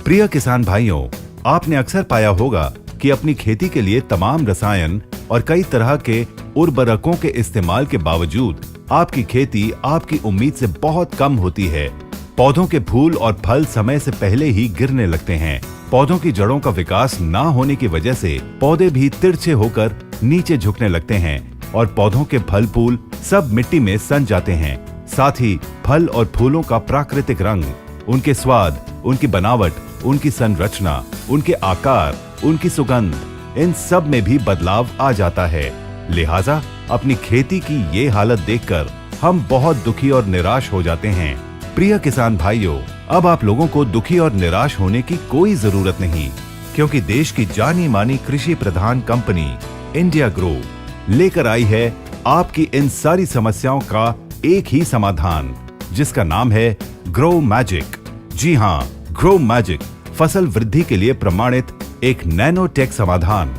प्रिय किसान भाइयों, आपने अक्सर पाया होगा कि अपनी खेती के लिए तमाम रसायन और कई तरह के उर्वरकों के इस्तेमाल के बावजूद आपकी खेती आपकी उम्मीद से बहुत कम होती है। पौधों के फूल और फल समय से पहले ही गिरने लगते हैं। पौधों की जड़ों का विकास ना होने की वजह से पौधे भी तिरछे होकर नीचे झुकने लगते हैं और पौधों के फल फूल सब मिट्टी में सन जाते हैं। साथ ही फल और फूलों का प्राकृतिक रंग, उनके स्वाद, उनकी बनावट, उनकी संरचना, उनके आकार, उनकी सुगंध, इन सब में भी बदलाव आ जाता है। लिहाजा अपनी खेती की ये हालत देखकर हम बहुत दुखी और निराश हो जाते हैं। प्रिय किसान भाइयों, अब आप लोगों को दुखी और निराश होने की कोई जरूरत नहीं, क्योंकि देश की जानी मानी कृषि प्रधान कंपनी इंडिया ग्रो लेकर आई है आपकी इन सारी समस्याओं का एक ही समाधान, जिसका नाम है ग्रो मैजिक। जी हाँ, ग्रो मैजिक फसल वृद्धि के लिए प्रमाणित एक नैनोटेक समाधान।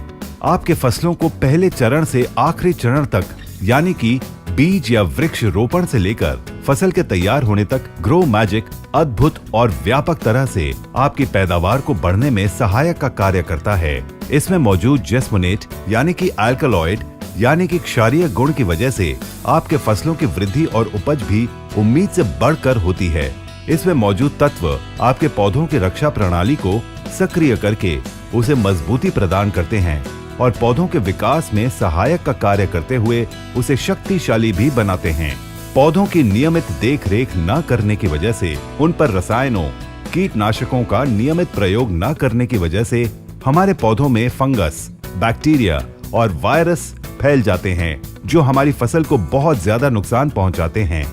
आपके फसलों को पहले चरण से आखिरी चरण तक, यानी कि बीज या वृक्ष रोपण से लेकर फसल के तैयार होने तक, ग्रो मैजिक अद्भुत और व्यापक तरह से आपकी पैदावार को बढ़ने में सहायक का कार्य करता है। इसमें मौजूद जेस्मोनेट यानी कि अल्कलॉइड यानी कि क्षारीय गुण की वजह से आपके फसलों की वृद्धि और उपज भी उम्मीद से बढ़कर होती है। इसमें मौजूद तत्व आपके पौधों की रक्षा प्रणाली को सक्रिय करके उसे मजबूती प्रदान करते हैं और पौधों के विकास में सहायक का कार्य करते हुए उसे शक्तिशाली भी बनाते हैं। पौधों की नियमित देख रेख न करने की वजह से, उन पर रसायनों, कीटनाशकों का नियमित प्रयोग न करने की वजह से हमारे पौधों में फंगस, बैक्टीरिया और वायरस फैल जाते हैं, जो हमारी फसल को बहुत ज्यादा नुकसान पहुंचाते हैं।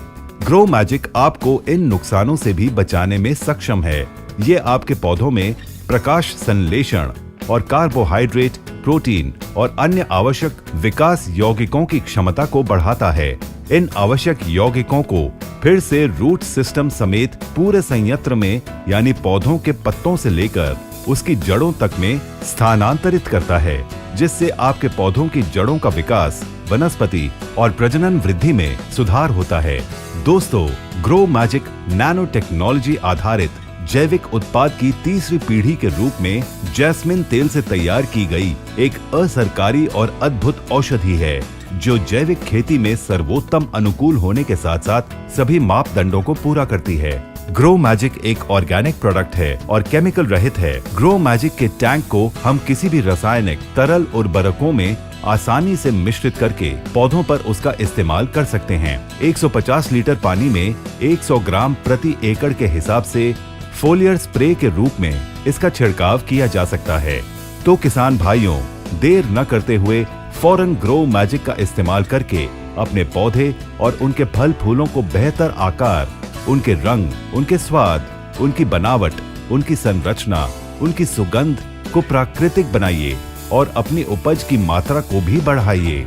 ग्रो मैजिक आपको इन नुकसानों से भी बचाने में सक्षम है। ये आपके पौधों में प्रकाश संश्लेषण और कार्बोहाइड्रेट, प्रोटीन और अन्य आवश्यक विकास यौगिकों की क्षमता को बढ़ाता है। इन आवश्यक यौगिकों को फिर से रूट सिस्टम समेत पूरे संयंत्र में, यानी पौधों के पत्तों से लेकर उसकी जड़ों तक में स्थानांतरित करता है, जिससे आपके पौधों की जड़ों का विकास, वनस्पति और प्रजनन वृद्धि में सुधार होता है। दोस्तों, ग्रो मैजिक नैनो टेक्नोलॉजी आधारित जैविक उत्पाद की तीसरी पीढ़ी के रूप में जैस्मिन तेल से तैयार की गई एक असरकारी और अद्भुत औषधि है, जो जैविक खेती में सर्वोत्तम अनुकूल होने के साथ साथ सभी मापदंडों को पूरा करती है। ग्रो मैजिक एक ऑर्गेनिक प्रोडक्ट है और केमिकल रहित है। ग्रो मैजिक के टैंक को हम किसी भी रासायनिक तरल उर्वरकों में आसानी से मिश्रित करके पौधों पर उसका इस्तेमाल कर सकते हैं। 150 लीटर पानी में 100 ग्राम प्रति एकड़ के हिसाब से फोलियर स्प्रे के रूप में इसका छिड़काव किया जा सकता है। तो किसान भाइयों, देर न करते हुए फौरन ग्रो मैजिक का इस्तेमाल करके अपने पौधे और उनके फल फूलों को बेहतर आकार, उनके रंग, उनके स्वाद, उनकी बनावट, उनकी संरचना, उनकी सुगंध को प्राकृतिक बनाइए और अपनी उपज की मात्रा को भी बढ़ाइए।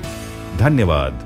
धन्यवाद।